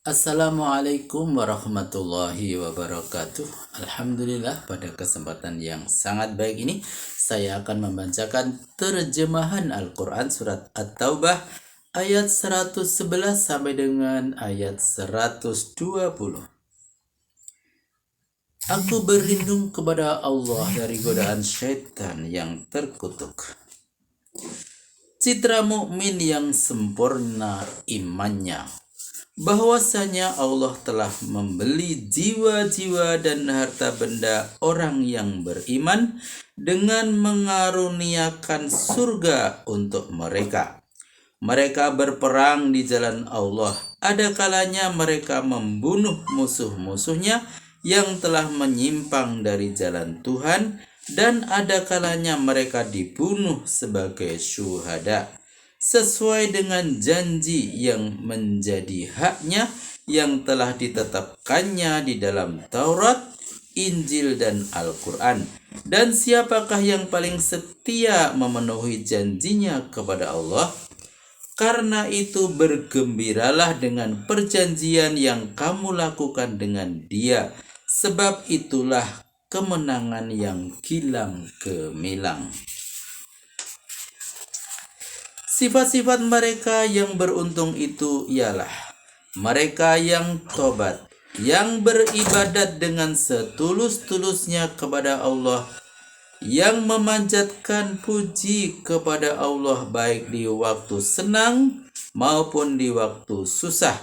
Assalamualaikum warahmatullahi wabarakatuh. Alhamdulillah, pada kesempatan yang sangat baik ini saya akan membacakan terjemahan Al-Quran surat At-Taubah ayat 111 sampai dengan ayat 120. Aku berlindung kepada Allah dari godaan syaitan yang terkutuk. Citra mukmin yang sempurna imannya, bahwasanya Allah telah membeli jiwa-jiwa dan harta benda orang yang beriman dengan mengaruniakan surga untuk mereka. Mereka berperang di jalan Allah. Ada kalanya mereka membunuh musuh-musuhnya yang telah menyimpang dari jalan Tuhan, dan ada kalanya mereka dibunuh sebagai syuhada sesuai dengan janji yang menjadi haknya yang telah ditetapkannya di dalam Taurat, Injil, dan Al-Quran. Dan siapakah yang paling setia memenuhi janjinya kepada Allah? Karena itu bergembiralah dengan perjanjian yang kamu lakukan dengan Dia, sebab itulah kemenangan yang gilang gemilang. Sifat-sifat mereka yang beruntung itu ialah mereka yang tobat, yang beribadat dengan setulus-tulusnya kepada Allah, yang memanjatkan puji kepada Allah baik di waktu senang maupun di waktu susah,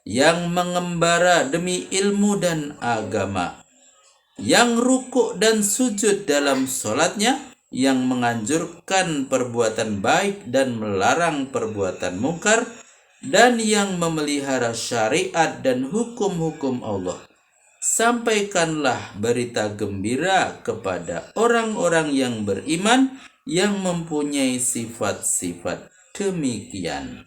yang mengembara demi ilmu dan agama, yang rukuk dan sujud dalam sholatnya, yang menganjurkan perbuatan baik dan melarang perbuatan mungkar, dan yang memelihara syariat dan hukum-hukum Allah. Sampaikanlah berita gembira kepada orang-orang yang beriman yang mempunyai sifat-sifat demikian.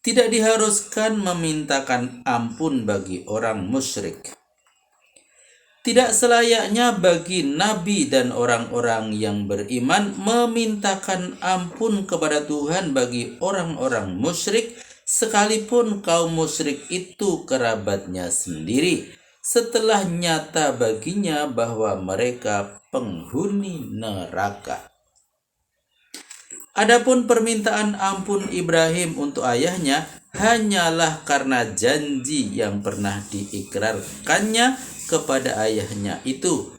Tidak diharuskan memintakan ampun bagi orang musyrik. Tidak selayaknya bagi nabi dan orang-orang yang beriman memintakan ampun kepada Tuhan bagi orang-orang musyrik, sekalipun kaum musyrik itu kerabatnya sendiri, setelah nyata baginya bahwa mereka penghuni neraka. Adapun permintaan ampun Ibrahim untuk ayahnya hanyalah karena janji yang pernah diikrarkannya kepada ayahnya itu.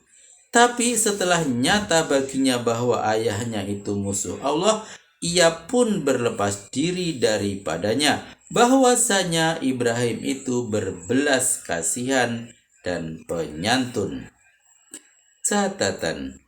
Tapi setelah nyata baginya bahwa ayahnya itu musuh Allah, ia pun berlepas diri daripadanya, bahwasanya Ibrahim itu berbelas kasihan dan penyantun. Catatan: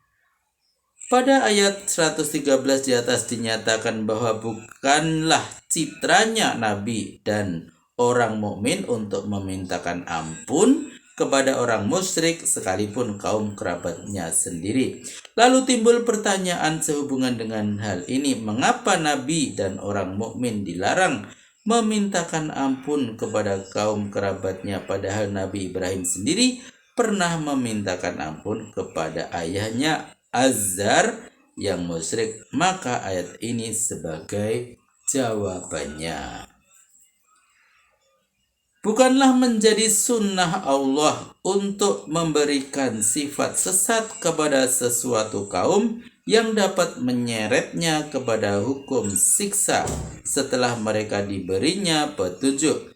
pada ayat 113 di atas dinyatakan bahwa bukanlah citranya Nabi dan orang mukmin untuk memintakan ampun kepada orang musyrik sekalipun kaum kerabatnya sendiri. Lalu timbul pertanyaan sehubungan dengan hal ini, mengapa Nabi dan orang mukmin dilarang memintakan ampun kepada kaum kerabatnya, padahal Nabi Ibrahim sendiri pernah memintakan ampun kepada ayahnya Azar yang musyrik? Maka ayat ini sebagai jawabannya. Bukanlah menjadi sunnah Allah untuk memberikan sifat sesat kepada sesuatu kaum yang dapat menyeretnya kepada hukum siksa setelah mereka diberinya petunjuk.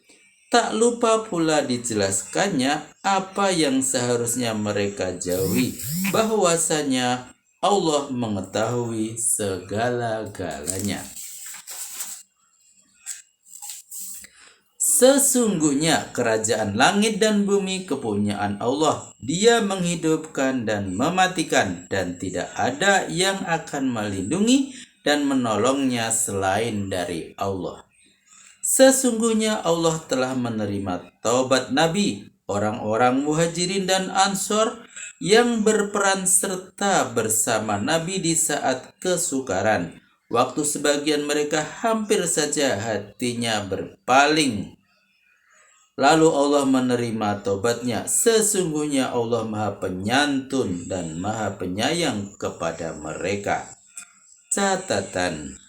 Tak lupa pula dijelaskannya apa yang seharusnya mereka jauhi, bahwasanya Allah mengetahui segala-galanya. Sesungguhnya kerajaan langit dan bumi kepunyaan Allah. Dia menghidupkan dan mematikan, dan tidak ada yang akan melindungi dan menolongnya selain dari Allah. Sesungguhnya Allah telah menerima taubat Nabi, orang-orang Muhajirin dan Ansor yang berperan serta bersama Nabi di saat kesukaran, waktu sebagian mereka hampir saja hatinya berpaling. Lalu Allah menerima taubatnya. Sesungguhnya Allah Maha Penyantun dan Maha Penyayang kepada mereka. Catatan: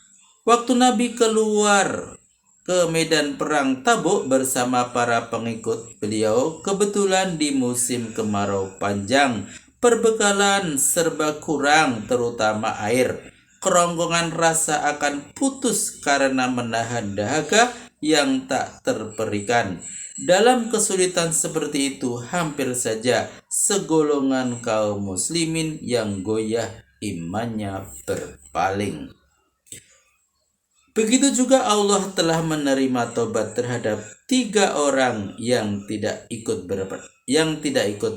waktu Nabi keluar ke medan perang Tabuk bersama para pengikut beliau kebetulan di musim kemarau panjang. Perbekalan serba kurang terutama air. Kerongkongan rasa akan putus karena menahan dahaga yang tak terperikan. Dalam kesulitan seperti itu hampir saja segolongan kaum muslimin yang goyah imannya berpaling. Begitu juga Allah telah menerima tobat terhadap 3 orang yang tidak ikut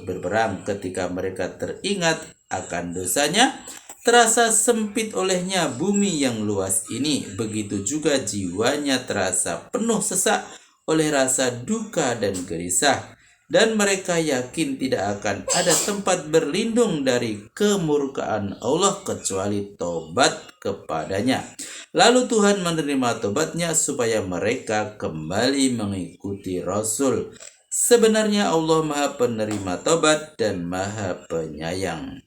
berperang ketika mereka teringat akan dosanya. Terasa sempit olehnya bumi yang luas ini. Begitu juga jiwanya terasa penuh sesak oleh rasa duka dan gelisah. Dan mereka yakin tidak akan ada tempat berlindung dari kemurkaan Allah kecuali tobat kepadanya. Lalu Tuhan menerima tobatnya supaya mereka kembali mengikuti Rasul. Sebenarnya Allah Maha Penerima Tobat dan Maha Penyayang.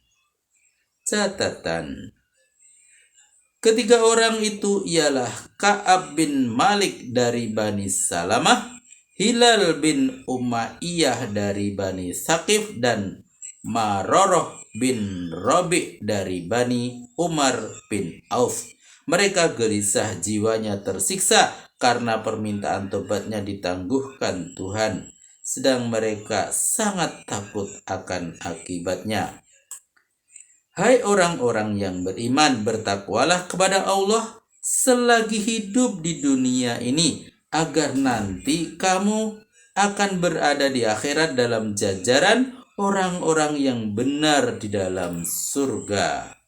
Catatan: ketiga orang itu ialah Ka'ab bin Malik dari Bani Salamah, Hilal bin Umayyah dari Bani Saqif, dan Maroroh bin Rabi' dari Bani Umar bin Auf. Mereka gelisah, jiwanya tersiksa karena permintaan tobatnya ditangguhkan Tuhan, sedang mereka sangat takut akan akibatnya. Hai orang-orang yang beriman, bertakwalah kepada Allah selagi hidup di dunia ini, agar nanti kamu akan berada di akhirat dalam jajaran orang-orang yang benar di dalam surga.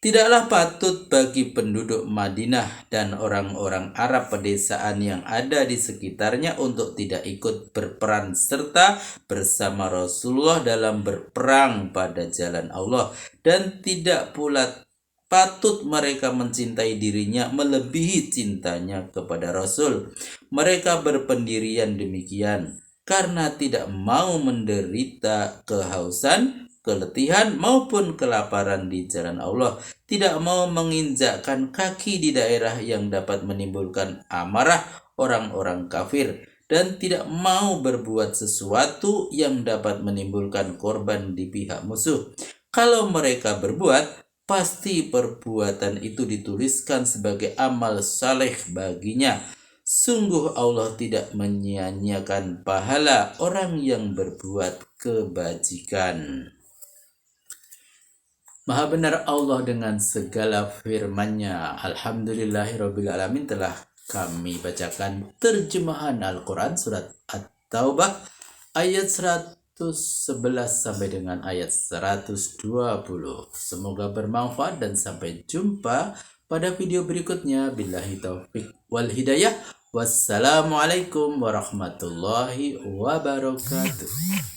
Tidaklah patut bagi penduduk Madinah dan orang-orang Arab pedesaan yang ada di sekitarnya untuk tidak ikut berperan serta bersama Rasulullah dalam berperang pada jalan Allah, dan tidak pula patut mereka mencintai dirinya melebihi cintanya kepada Rasul. Mereka berpendirian demikian karena tidak mau menderita kehausan, keletihan maupun kelaparan di jalan Allah, tidak mau menginjakkan kaki di daerah yang dapat menimbulkan amarah orang-orang kafir, dan tidak mau berbuat sesuatu yang dapat menimbulkan korban di pihak musuh. Kalau mereka berbuat, pasti perbuatan itu dituliskan sebagai amal saleh baginya. Sungguh Allah tidak menyia-nyiakan pahala orang yang berbuat kebajikan. Maha benar Allah dengan segala firman-Nya. Alhamdulillahirrabbilalamin. Telah kami bacakan terjemahan Al-Quran surat At-Taubah ayat 111 sampai dengan ayat 120. Semoga bermanfaat dan sampai jumpa pada video berikutnya. Billahi taufik wal hidayah. Wassalamualaikum warahmatullahi wabarakatuh.